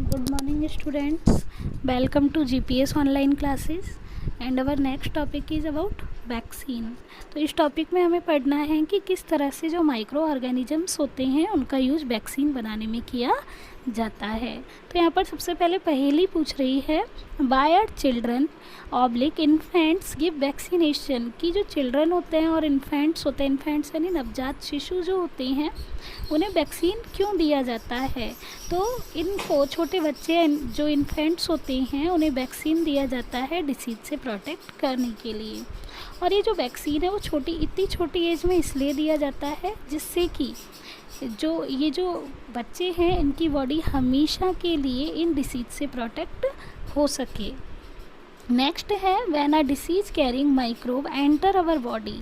Good morning students, welcome to GPS online classes and our next topic is about vaccine. तो इस topic में हमें पढ़ना है कि किस तरह से जो माइक्रो ऑर्गेनिजम्स होते हैं उनका यूज वैक्सीन बनाने में किया जाता है। तो यहाँ पर सबसे पहले पहेली पूछ रही है why are children oblique infants give vaccination, कि जो चिल्ड्रन होते हैं और इन्फेंट्स होते हैं, इन्फेंट्स यानी नवजात शिशु जो होते हैं उन्हें वैक्सीन क्यों दिया जाता है। तो इनको छोटे बच्चे जो इन्फेंट्स होते हैं उन्हें वैक्सीन दिया जाता है डिसीज से प्रोटेक्ट करने के लिए। और ये जो वैक्सीन है वो इतनी छोटी एज में इसलिए दिया जाता है जिससे कि जो बच्चे हैं इनकी बॉडी हमेशा के लिए इन डिसीज से प्रोटेक्ट हो सके। नेक्स्ट है when a disease carrying microbe enter our body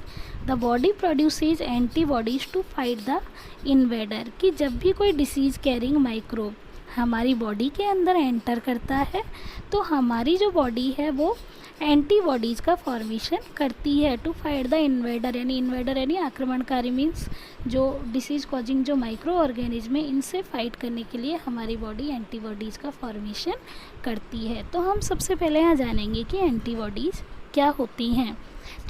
the body produces antibodies to fight the invader, कि जब भी कोई डिसीज कैरिंग माइक्रोब हमारी बॉडी के अंदर एंटर करता है तो हमारी जो बॉडी है वो एंटीबॉडीज़ का फॉर्मेशन करती है टू फाइट द इन्वेडर यानी आक्रमणकारी, मीन्स जो डिसीज़ कॉजिंग जो माइक्रो ऑर्गेनिज्म है इनसे फाइट करने के लिए हमारी बॉडी एंटीबॉडीज़ का फॉर्मेशन करती है। तो हम सबसे पहले यहाँ जानेंगे कि एंटीबॉडीज़ क्या होती हैं।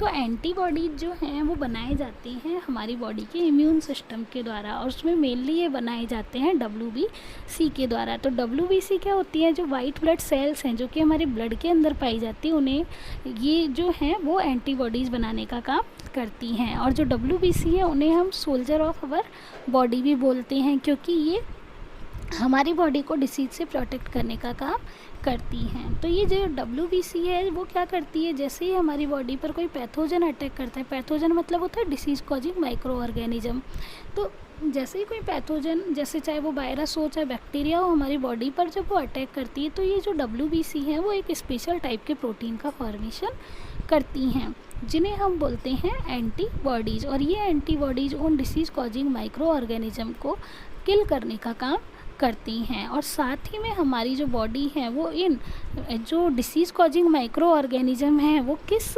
तो एंटीबॉडीज जो हैं वो बनाए जाते हैं हमारी बॉडी के इम्यून सिस्टम के द्वारा, और उसमें मेनली ये बनाए जाते हैं WBC के द्वारा। तो WBC क्या होती है, जो वाइट ब्लड सेल्स हैं जो कि हमारे ब्लड के अंदर पाई जाती है, उन्हें ये जो हैं वो एंटीबॉडीज़ बनाने का काम करती हैं। और जो WBC है उन्हें हम सोल्जर ऑफ आवर बॉडी भी बोलते हैं, क्योंकि ये हमारी बॉडी को डिसीज से प्रोटेक्ट करने का काम करती हैं। तो ये जो WBC है वो क्या करती है, जैसे ही हमारी बॉडी पर कोई पैथोजन अटैक करता है, पैथोजन मतलब होता है डिसीज़ कॉजिंग माइक्रो ऑर्गेनिज्म, तो जैसे ही कोई पैथोजन, जैसे चाहे वो वायरस हो चाहे बैक्टीरिया हो, हमारी बॉडी पर जब वो अटैक करती है तो ये जो WBC है वो एक स्पेशल टाइप के प्रोटीन का फॉर्मेशन करती हैं जिन्हें हम बोलते हैं एंटीबॉडीज़। और ये एंटीबॉडीज़ उन डिसीज़ कॉजिंग माइक्रो ऑर्गेनिज्म को किल करने का काम करती हैं। और साथ ही में हमारी जो बॉडी है वो इन जो डिसीज़ कॉजिंग माइक्रो ऑर्गेनिज्म हैं वो किस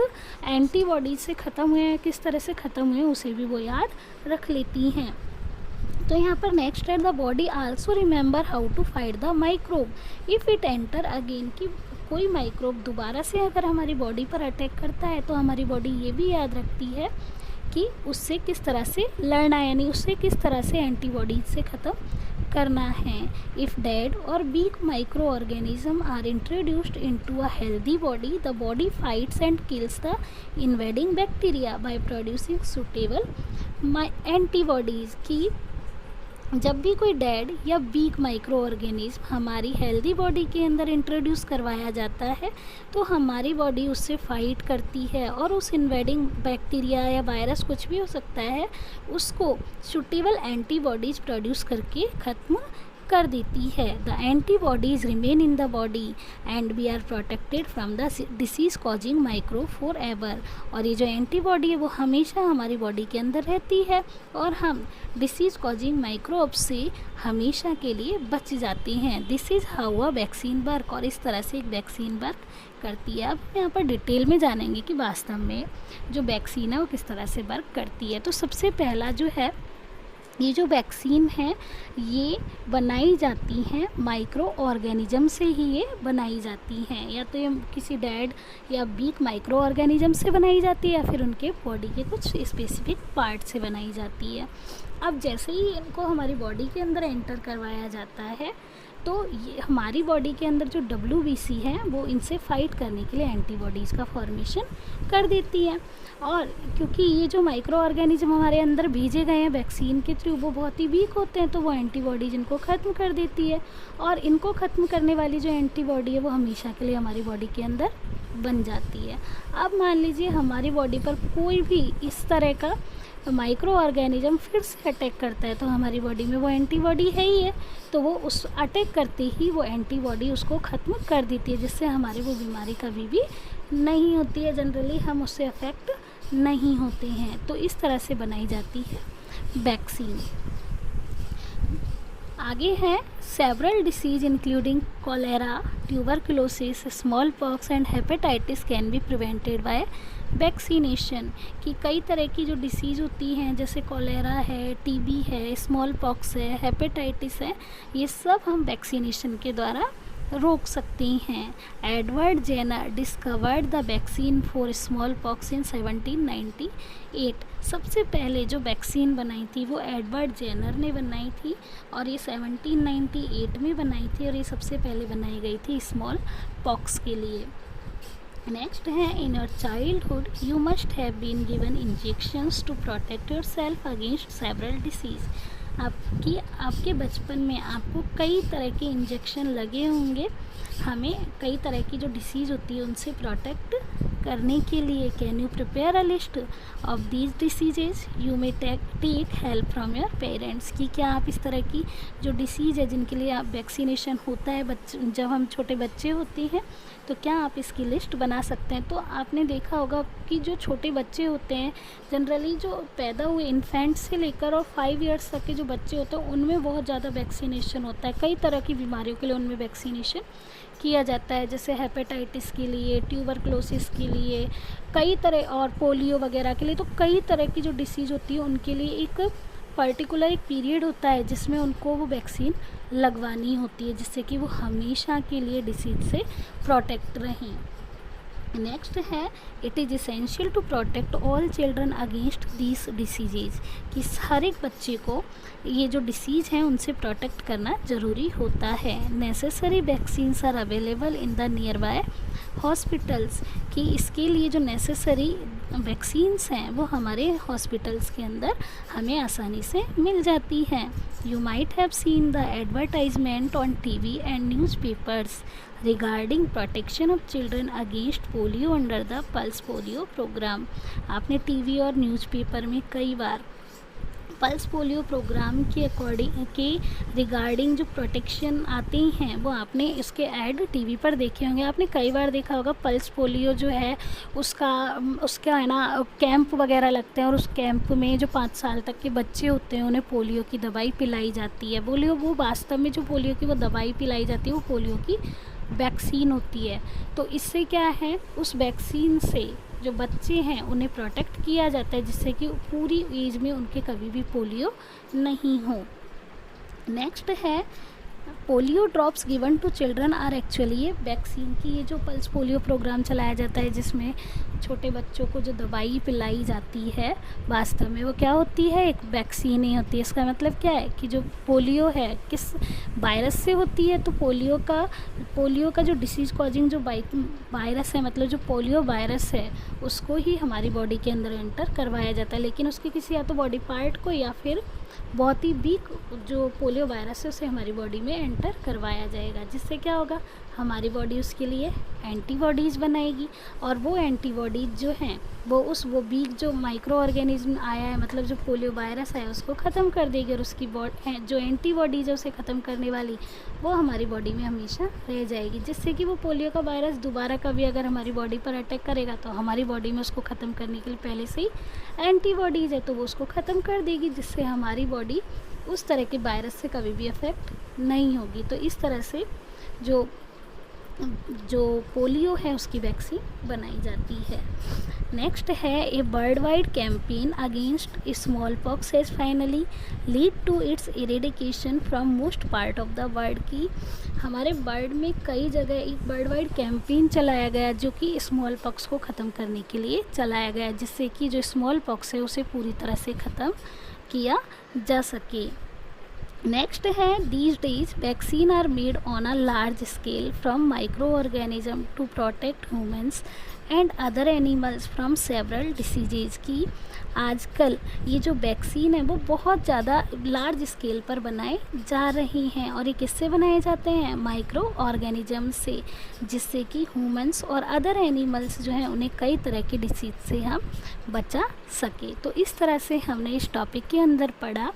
एंटीबॉडी से ख़त्म हुए हैं, किस तरह से ख़त्म हुए हैं, उसे भी वो याद रख लेती हैं। तो यहाँ पर नेक्स्ट है the body also remember how to fight the microbe if it enter again, कि कोई माइक्रोब दोबारा से अगर हमारी बॉडी पर अटैक करता है तो हमारी बॉडी ये भी याद रखती है कि उससे किस तरह से लड़ना है, यानी उससे किस तरह से एंटीबॉडीज से ख़त्म करना है। इफ़ डेड और weak micro organism are introduced into a healthy body the body fights and kills the invading bacteria by producing suitable antibodies, की जब भी कोई डेड या वीक माइक्रो ऑर्गेनिज्म हमारी हेल्दी बॉडी के अंदर इंट्रोड्यूस करवाया जाता है तो हमारी बॉडी उससे फाइट करती है और उस इन्वेडिंग बैक्टीरिया या वायरस कुछ भी हो सकता है उसको सूटेबल एंटीबॉडीज़ प्रोड्यूस करके ख़त्म कर देती है। The antibodies remain in the body and we are protected from the disease causing micro forever, और ये जो एंटीबॉडी है वो हमेशा हमारी बॉडी के अंदर रहती है और हम डिसीज़ कॉजिंग माइक्रोब से हमेशा के लिए बच जाते हैं। This is how a vaccine work, और इस तरह से एक वैक्सीन वर्क करती है। अब यहाँ पर डिटेल में जानेंगे कि वास्तव में जो वैक्सीन है वो किस तरह से वर्क करती है। तो सबसे पहला जो है, ये जो वैक्सीन है ये बनाई जाती हैं माइक्रो ऑर्गेनिज्म से ही ये बनाई जाती हैं, या तो ये किसी डेड या वीक माइक्रो ऑर्गेनिज्म से बनाई जाती है या फिर उनके बॉडी के कुछ स्पेसिफिक पार्ट से बनाई जाती है। अब जैसे ही इनको हमारी बॉडी के अंदर एंटर करवाया जाता है तो ये हमारी बॉडी के अंदर जो WBC है वो इनसे फाइट करने के लिए एंटीबॉडीज़ का फॉर्मेशन कर देती है। और क्योंकि ये जो माइक्रो ऑर्गेनिज्म हमारे अंदर भेजे गए हैं वैक्सीन के थ्रू वो बहुत ही वीक होते हैं, तो वो एंटीबॉडीज इनको ख़त्म कर देती है, और इनको ख़त्म करने वाली जो एंटीबॉडी है वो हमेशा के लिए हमारी बॉडी के अंदर बन जाती है। अब मान लीजिए हमारी बॉडी पर कोई भी इस तरह का माइक्रो ऑर्गेनिज्म फिर से अटैक करता है तो हमारी बॉडी में वो एंटीबॉडी है ही है, तो वो उस अटैक करते ही वो एंटीबॉडी उसको ख़त्म कर देती है, जिससे हमारे वो बीमारी कभी भी नहीं होती है, जनरली हम उससे अफेक्ट नहीं होते हैं। तो इस तरह से बनाई जाती है वैक्सीन। आगे है several disease including cholera, tuberculosis, small pox and hepatitis can be prevented by vaccination. कि कई तरह की जो डिसीज़ होती हैं जैसे कॉलेरा है, टीबी है, स्मॉल पॉक्स है, हेपेटाइटिस है, ये सब हम वैक्सीनेशन के द्वारा रोक सकती हैं। Edward Jenner discovered the vaccine for smallpox in 1798। सबसे पहले जो वैक्सीन बनाई थी वो एडवर्ड जेनर ने बनाई थी और ये 1798 में बनाई थी और ये सबसे पहले बनाई गई थी स्मॉल पॉक्स के लिए। नेक्स्ट है in your childhood you must have been given injections to protect yourself against several disease. आपके बचपन में आपको कई तरह के इंजेक्शन लगे होंगे हमें कई तरह की जो डिसीज़ होती है उनसे प्रोटेक्ट करने के लिए। Can you prepare a list of these diseases, you may take help from your parents. कि क्या आप इस तरह की जो डिसीज़ है जिनके लिए आप वैक्सीनेशन होता है जब हम छोटे बच्चे होते हैं, तो क्या आप इसकी लिस्ट बना सकते हैं। तो आपने देखा होगा कि जो छोटे बच्चे होते हैं जनरली जो पैदा हुए इन्फेंट से लेकर और 5 इयर्स तक के जो बच्चे होते हैं उनमें बहुत ज़्यादा वैक्सीनेशन होता है। कई तरह की बीमारियों के लिए उनमें वैक्सीनेशन किया जाता है, जैसे हेपेटाइटिस के लिए, ट्यूबरकुलोसिस के लिए, कई तरह और पोलियो वगैरह के लिए। तो कई तरह की जो डिसीज़ होती है उनके लिए एक पर्टिकुलर एक पीरियड होता है जिसमें उनको वो वैक्सीन लगवानी होती है जिससे कि वो हमेशा के लिए डिसीज़ से प्रोटेक्ट रहें। नेक्स्ट है it is essential to protect all children against these diseases. कि हर एक बच्चे को ये जो डिसीज़ हैं उनसे प्रोटेक्ट करना ज़रूरी होता है। Necessary vaccines are available in the nearby hospitals. कि इसके लिए जो नेसेसरी वैक्सीन्स हैं वो हमारे हॉस्पिटल्स के अंदर हमें आसानी से मिल जाती हैं। You might have seen the advertisement on TV and newspapers regarding protection of children against polio under the pulse polio programme. आपने टीवी और न्यूज़पेपर में कई बार पल्स पोलियो प्रोग्राम के रिगार्डिंग जो प्रोटेक्शन आते हैं वो आपने इसके ऐड टीवी पर देखे होंगे। आपने कई बार देखा होगा पल्स पोलियो जो है उसका है ना कैंप वगैरह लगते हैं और उस कैंप में जो 5 साल तक के बच्चे होते हैं उन्हें पोलियो की दवाई पिलाई जाती है। वो वास्तव में जो पोलियो की वो दवाई पिलाई जाती है वो पोलियो की वैक्सीन होती है। तो इससे क्या है उस वैक्सीन से जो बच्चे हैं उन्हें प्रोटेक्ट किया जाता है जिससे कि पूरी एज में उनके कभी भी पोलियो नहीं हो। नेक्स्ट है polio drops given to children are actually ये वैक्सीन। की ये जो पल्स पोलियो प्रोग्राम चलाया जाता है जिसमें छोटे बच्चों को जो दवाई पिलाई जाती है वास्तव में वो क्या होती है, एक वैक्सीन ही होती है। इसका मतलब क्या है कि जो पोलियो है किस वायरस से होती है, तो पोलियो का जो डिसीज़ कॉजिंग जो वायरस है, मतलब जो पोलियो वायरस है उसको ही हमारी बॉडी के अंदर एंटर करवाया जाता है। लेकिन उसके किसी या तो बॉडी पार्ट को या फिर बहुत ही वीक जो पोलियो वायरस है उसे हमारी बॉडी में एंटर करवाया जाएगा, जिससे क्या होगा हमारी बॉडी उसके लिए एंटीबॉडीज़ बनाएगी और वो एंटीबॉडीज़ जो हैं वो वीक जो माइक्रो ऑर्गेनिज्म आया है, मतलब जो पोलियो वायरस है उसको ख़त्म कर देगी और उसकी जो एंटीबॉडीज़ है उसे ख़त्म करने वाली वो हमारी बॉडी में हमेशा रह जाएगी, जिससे कि वो पोलियो का वायरस दोबारा कभी अगर हमारी बॉडी पर अटैक करेगा तो हमारी बॉडी में उसको ख़त्म करने के लिए पहले से ही एंटीबॉडीज़ है तो वो उसको ख़त्म कर देगी, जिससे हमारी बॉडी उस तरह के वायरस से कभी भी अफेक्ट नहीं होगी। तो इस तरह से जो पोलियो है उसकी वैक्सीन बनाई जाती है। नेक्स्ट है a worldwide campaign against smallpox has finally lead to its eradication from most part of the world. की हमारे वर्ल्ड में कई जगह एक वर्ल्ड वाइड कैंपेन चलाया गया जो कि स्मॉल पॉक्स को ख़त्म करने के लिए चलाया गया, जिससे कि जो स्मॉल पॉक्स है उसे पूरी तरह से ख़त्म किया जा सके। नेक्स्ट है these days vaccine are made on a large scale from micro organism to protect humans and other animals from several diseases. की आजकल ये जो वैक्सीन है वो बहुत ज़्यादा लार्ज स्केल पर बनाए जा रही हैं और ये किससे बनाए जाते हैं, माइक्रो ऑर्गेनिज्म से, जिससे कि ह्यूमंस और अदर एनिमल्स जो हैं उन्हें कई तरह की डिसीज से हम बचा सके। तो इस तरह से हमने इस टॉपिक के अंदर पढ़ा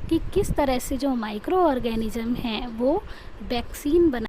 कि किस तरह से जो माइक्रो ऑर्गेनिज्म हैं वो वैक्सीन बना